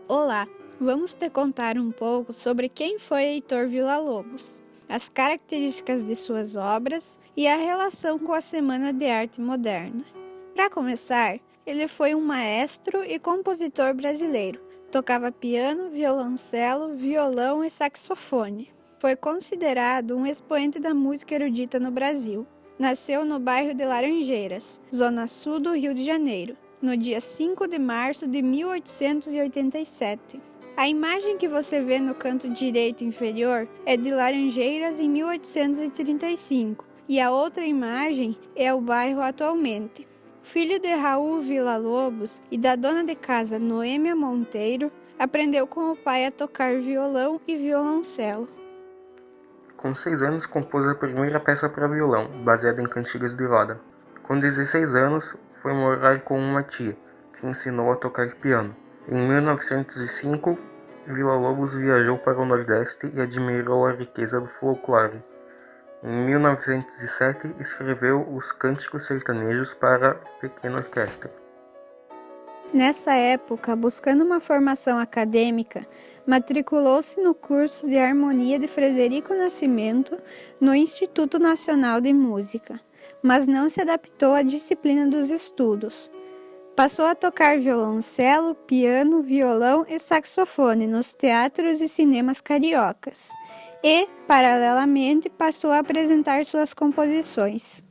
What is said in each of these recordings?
Olá, vamos te contar um pouco sobre quem foi Heitor Villa-Lobos, as características de suas obras e a relação com a Semana de Arte Moderna. Para começar, ele foi um maestro e compositor brasileiro. Tocava piano, violoncelo, violão e saxofone. Foi considerado um expoente da música erudita no Brasil. Nasceu no bairro de Laranjeiras, zona sul do Rio de Janeiro, no dia 5 de março de 1887. A imagem que você vê no canto direito inferior é de Laranjeiras em 1835 e a outra imagem é o bairro atualmente. Filho de Raul Villa-Lobos e da dona de casa Noêmia Monteiro, aprendeu com o pai a tocar violão e violoncelo. Com 6 anos, compôs a primeira peça para violão, baseada em cantigas de roda. Com 16 anos, foi morar com uma tia, que ensinou a tocar piano. Em 1905, Villa-Lobos viajou para o Nordeste e admirou a riqueza do folclore. Em 1907, escreveu os Cânticos Sertanejos para pequena orquestra. Nessa época, buscando uma formação acadêmica, matriculou-se no curso de harmonia de Frederico Nascimento no Instituto Nacional de Música, mas não se adaptou à disciplina dos estudos. Passou a tocar violoncelo, piano, violão e saxofone nos teatros e cinemas cariocas e, paralelamente, passou a apresentar suas composições.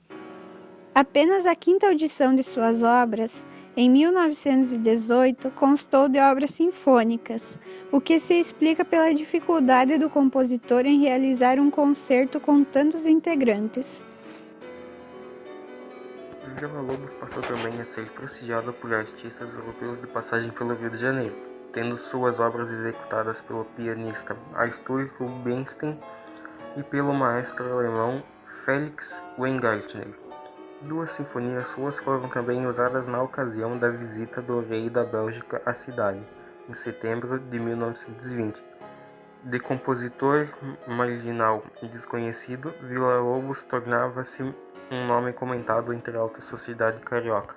Apenas a quinta audição de suas obras, em 1918, constou de obras sinfônicas, o que se explica pela dificuldade do compositor em realizar um concerto com tantos integrantes. Villa-Lobos passou também a ser prestigiado por artistas europeus de passagem pelo Rio de Janeiro, tendo suas obras executadas pelo pianista Arthur Rubinstein e pelo maestro alemão Felix Weingartner. 2 sinfonias suas foram também usadas na ocasião da visita do rei da Bélgica à cidade, em setembro de 1920. De compositor marginal e desconhecido, Villa-Lobos tornava-se um nome comentado entre a alta sociedade carioca.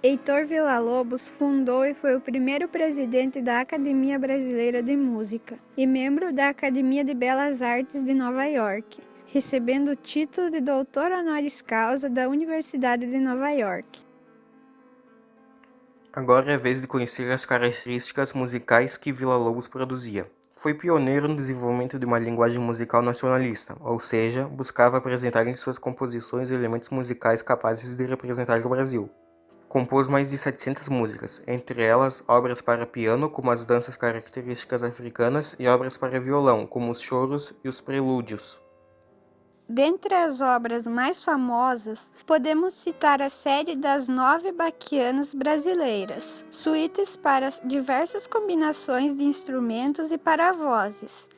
Heitor Villa-Lobos fundou e foi o primeiro presidente da Academia Brasileira de Música e membro da Academia de Belas Artes de Nova York, recebendo o título de doutor honoris causa da Universidade de Nova York. Agora é a vez de conhecer as características musicais que Villa-Lobos produzia. Foi pioneiro no desenvolvimento de uma linguagem musical nacionalista, ou seja, buscava apresentar em suas composições elementos musicais capazes de representar o Brasil. Compôs mais de 700 músicas, entre elas obras para piano, como as danças características africanas, e obras para violão, como os choros e os prelúdios. Dentre as obras mais famosas, podemos citar a série das 9 baquianas brasileiras, suítes para diversas combinações de instrumentos e para vozes,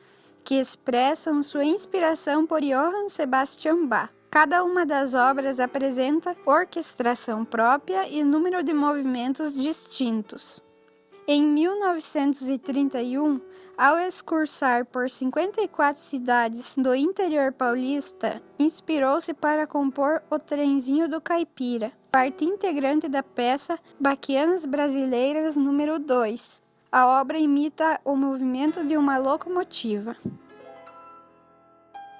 que expressam sua inspiração por Johann Sebastian Bach. Cada uma das obras apresenta orquestração própria e número de movimentos distintos. Em 1931, ao excursar por 54 cidades do interior paulista, inspirou-se para compor O Trenzinho do Caipira, parte integrante da peça Baquianas Brasileiras número 2. A obra imita o movimento de uma locomotiva.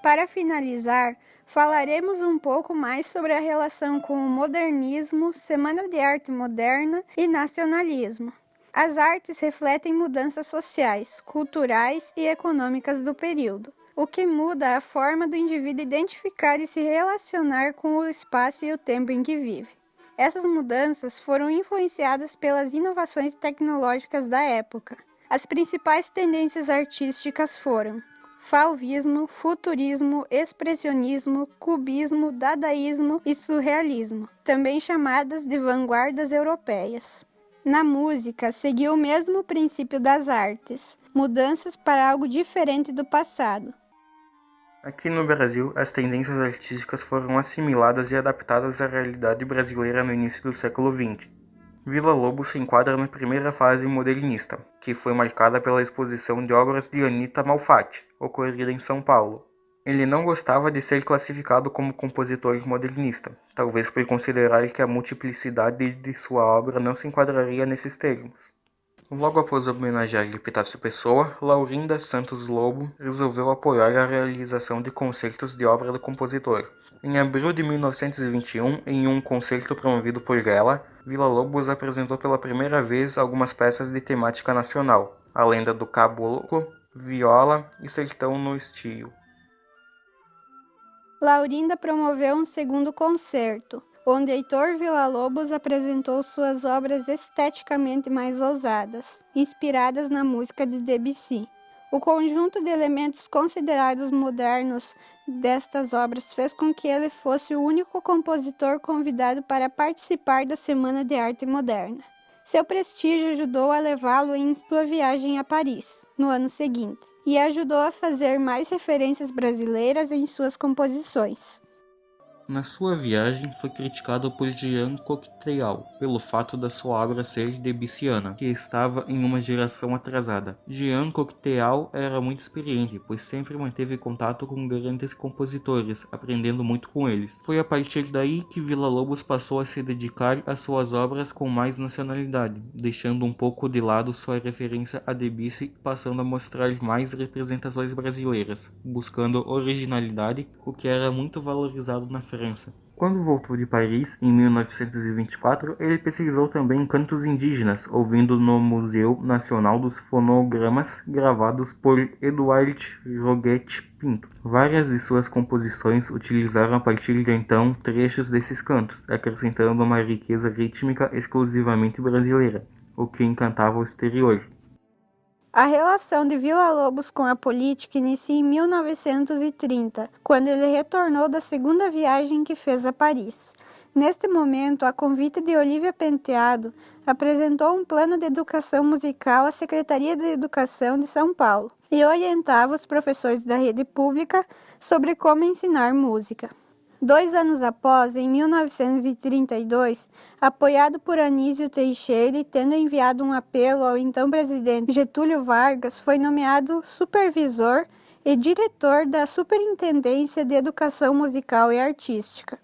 Para finalizar, falaremos um pouco mais sobre a relação com o modernismo, Semana de Arte Moderna e nacionalismo. As artes refletem mudanças sociais, culturais e econômicas do período, o que muda a forma do indivíduo identificar e se relacionar com o espaço e o tempo em que vive. Essas mudanças foram influenciadas pelas inovações tecnológicas da época. As principais tendências artísticas foram fauvismo, futurismo, expressionismo, cubismo, dadaísmo e surrealismo, também chamadas de vanguardas europeias. Na música, seguiu o mesmo princípio das artes, mudanças para algo diferente do passado. Aqui no Brasil, as tendências artísticas foram assimiladas e adaptadas à realidade brasileira no início do século XX. Villa-Lobos se enquadra na primeira fase modernista, que foi marcada pela exposição de obras de Anita Malfatti, ocorrida em São Paulo. Ele não gostava de ser classificado como compositor modernista, talvez por considerar que a multiplicidade de sua obra não se enquadraria nesses termos. Logo após homenagear Epitácio Pessoa, Laurinda Santos Lobo resolveu apoiar a realização de concertos de obra do compositor. Em abril de 1921, em um concerto promovido por ela, Villa-Lobos apresentou pela primeira vez algumas peças de temática nacional, a lenda do caboclo, viola e sertão no estio. Laurinda promoveu um segundo concerto, onde Heitor Villa-Lobos apresentou suas obras esteticamente mais ousadas, inspiradas na música de Debussy. O conjunto de elementos considerados modernos destas obras fez com que ele fosse o único compositor convidado para participar da Semana de Arte Moderna. Seu prestígio ajudou a levá-lo em sua viagem a Paris, no ano seguinte, e ajudou a fazer mais referências brasileiras em suas composições. Na sua viagem, foi criticado por Jean Cocteau pelo fato da sua obra ser debussiana, que estava em uma geração atrasada. Jean Cocteau era muito experiente, pois sempre manteve contato com grandes compositores, aprendendo muito com eles. Foi a partir daí que Villa-Lobos passou a se dedicar às suas obras com mais nacionalidade, deixando um pouco de lado sua referência a Debussy e passando a mostrar mais representações brasileiras, buscando originalidade, o que era muito valorizado na França. Quando voltou de Paris, em 1924, ele pesquisou também cantos indígenas, ouvindo no Museu Nacional dos Fonogramas, gravados por Eduard Roget Pinto. Várias de suas composições utilizaram a partir de então trechos desses cantos, acrescentando uma riqueza rítmica exclusivamente brasileira, o que encantava o exterior. A relação de Villa-Lobos com a política inicia em 1930, quando ele retornou da segunda viagem que fez a Paris. Neste momento, a convite de Olívia Penteado, apresentou um plano de educação musical à Secretaria de Educação de São Paulo e orientava os professores da rede pública sobre como ensinar música. 2 anos após, em 1932, apoiado por Anísio Teixeira e tendo enviado um apelo ao então presidente Getúlio Vargas, foi nomeado supervisor e diretor da Superintendência de Educação Musical e Artística.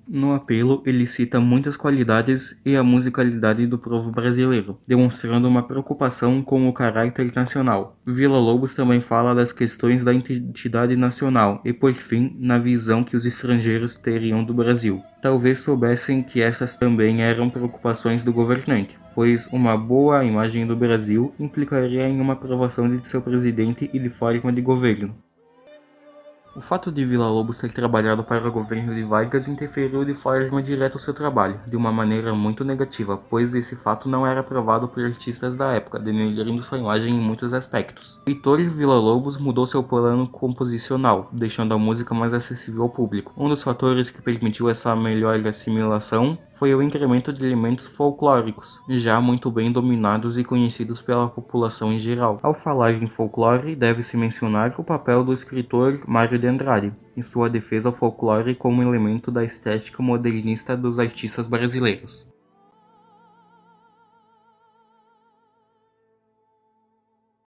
No apelo, ele cita muitas qualidades e a musicalidade do povo brasileiro, demonstrando uma preocupação com o caráter nacional. Villa-Lobos também fala das questões da identidade nacional e, por fim, na visão que os estrangeiros teriam do Brasil. Talvez soubessem que essas também eram preocupações do governante, pois uma boa imagem do Brasil implicaria em uma aprovação de seu presidente e de forma de governo. O fato de Villa-Lobos ter trabalhado para o governo de Vargas interferiu de forma direta no seu trabalho, de uma maneira muito negativa, pois esse fato não era aprovado por artistas da época, denegrindo sua imagem em muitos aspectos. Heitor Villa-Lobos mudou seu plano composicional, deixando a música mais acessível ao público. Um dos fatores que permitiu essa melhor assimilação foi o incremento de elementos folclóricos, já muito bem dominados e conhecidos pela população em geral. Ao falar em folclore, deve-se mencionar o papel do escritor Mário de Andrade, em sua defesa ao folclore como elemento da estética modernista dos artistas brasileiros.